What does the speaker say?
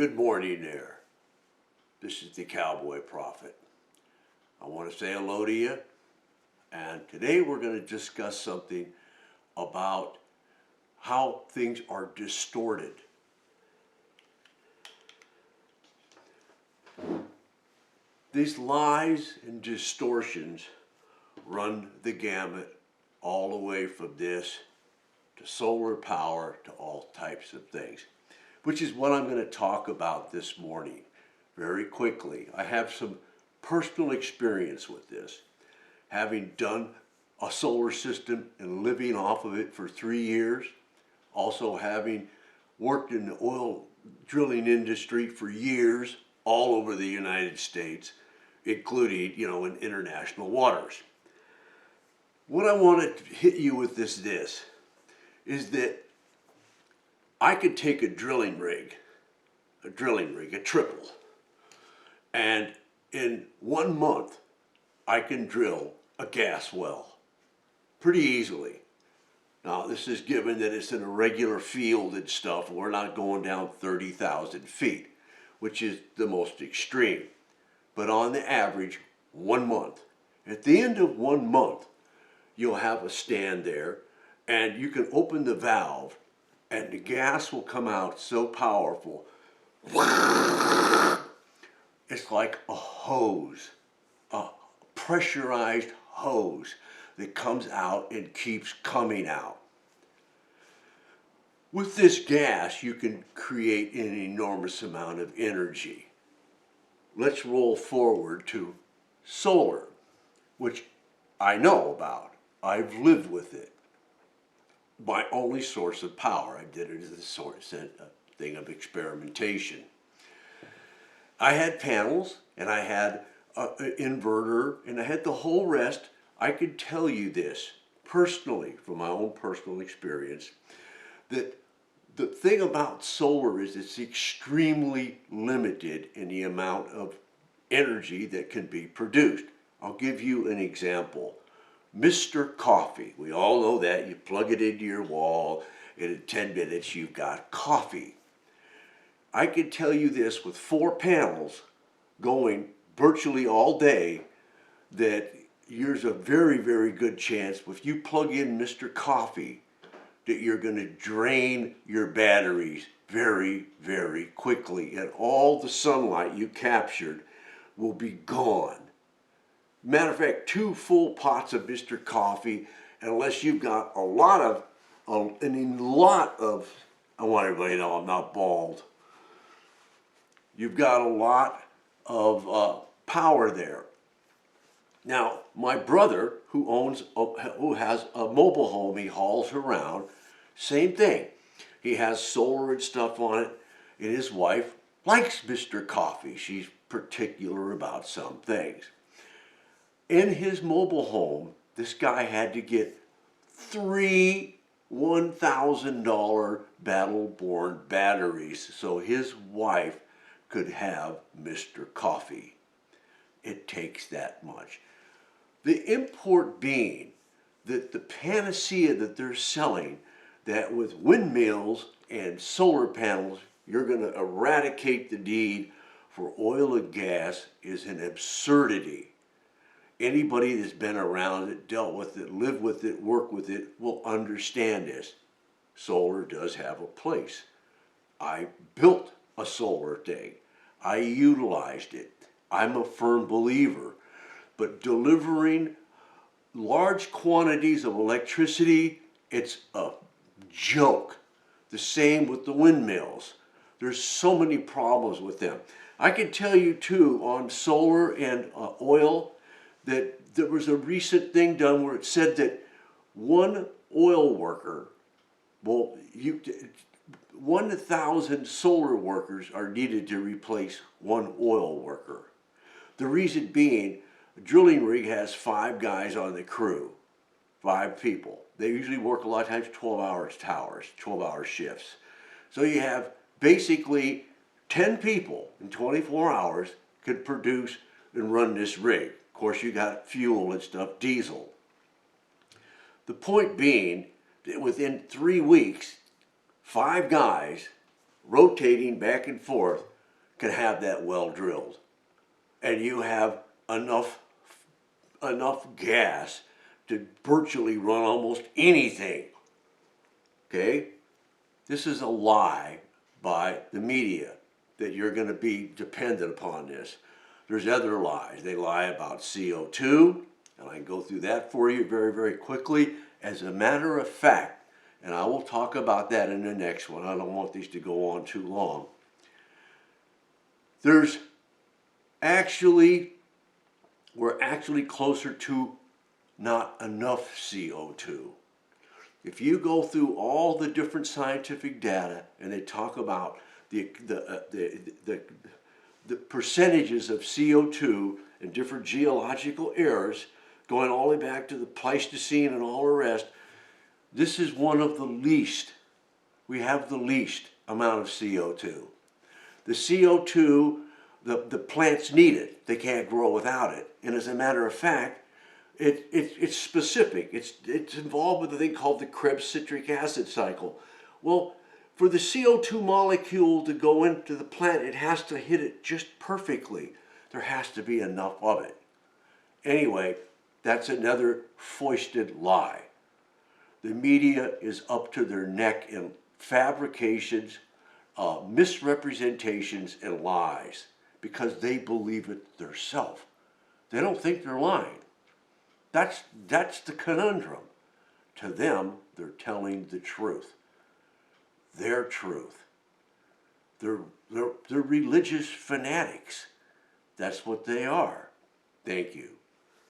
Good morning there. This is the Cowboy Prophet. I want to say hello to you, and today we're going to discuss something about how things are distorted. These lies and distortions run the gamut all the way from this to solar power to all types of things, which is what I'm going to talk about this morning very quickly. I have some personal experience with this, having done a solar system and living off of it for 3 years, also having worked in the oil drilling industry for years all over the United States, including, in international waters. What I want to hit you with is that I could take a drilling rig, a triple, and in 1 month, I can drill a gas well pretty easily. Now, this is given that it's in a regular field and stuff. We're not going down 30,000 feet, which is the most extreme. But on the average, 1 month. At the end of 1 month, you'll have a stand there, and you can open the valve, and the gas will come out so powerful. It's like a hose, a pressurized hose that comes out and keeps coming out. With this gas, you can create an enormous amount of energy. Let's roll forward to solar, which I know about. I've lived with it. My only source of power. I did it as a thing of experimentation. I had panels, and I had an inverter, and I had the whole rest. I could tell you this personally, from my own personal experience, that the thing about solar is it's extremely limited in the amount of energy that can be produced. I'll give you an example. Mr. Coffee, we all know that. You plug it into your wall, and in 10 minutes you've got coffee. I can tell you this with 4 panels going virtually all day, that there's a very, very good chance if you plug in Mr. Coffee that you're going to drain your batteries very, very quickly, and all the sunlight you captured will be gone. Matter of fact, 2 full pots of Mr. Coffee, unless you've got a lot of, I want everybody to know I'm not bald. You've got a lot of power there. Now, my brother, who has a mobile home he hauls around, same thing. He has solar and stuff on it, and his wife likes Mr. Coffee. She's particular about some things. In his mobile home, this guy had to get 3 $1,000 Battle-Born batteries so his wife could have Mr. Coffee. It takes that much. The import being that the panacea that they're selling, that with windmills and solar panels, you're going to eradicate the need for oil and gas, is an absurdity. Anybody that's been around it, dealt with it, lived with it, worked with it, will understand this. Solar does have a place. I built a solar thing. I utilized it. I'm a firm believer. But delivering large quantities of electricity, it's a joke. The same with the windmills. There's so many problems with them. I can tell you too, on solar and oil, that there was a recent thing done where it said that one oil worker, 1,000 solar workers are needed to replace one oil worker. The reason being, a drilling rig has 5 guys on the crew, 5 people. They usually work a lot of times 12-hour shifts. So you have basically 10 people in 24 hours could produce and run this rig. Of course, you got fuel and stuff, diesel. The point being that within 3 weeks, 5 guys rotating back and forth can have that well drilled, and you have enough gas to virtually run almost anything. Okay? This is a lie by the media that you're going to be dependent upon this. There's other lies. They lie about CO2, and I can go through that for you very, very quickly. As a matter of fact, and I will talk about that in the next one. I don't want these to go on too long. We're actually closer to not enough CO2. If you go through all the different scientific data and they talk about the percentages of CO2 in different geological eras, going all the way back to the Pleistocene and all the rest, this is one of the least. We have the least amount of CO2. The CO2, the plants need it. They can't grow without it. And as a matter of fact, it's specific. It's involved with a thing called the Krebs citric acid cycle. Well, for the CO2 molecule to go into the plant, it has to hit it just perfectly. There has to be enough of it. Anyway, that's another foisted lie. The media is up to their neck in fabrications, misrepresentations, and lies because they believe it themselves. They don't think they're lying. That's the conundrum. To them, they're telling the truth. Their truth. They're religious fanatics. That's what they are. Thank you.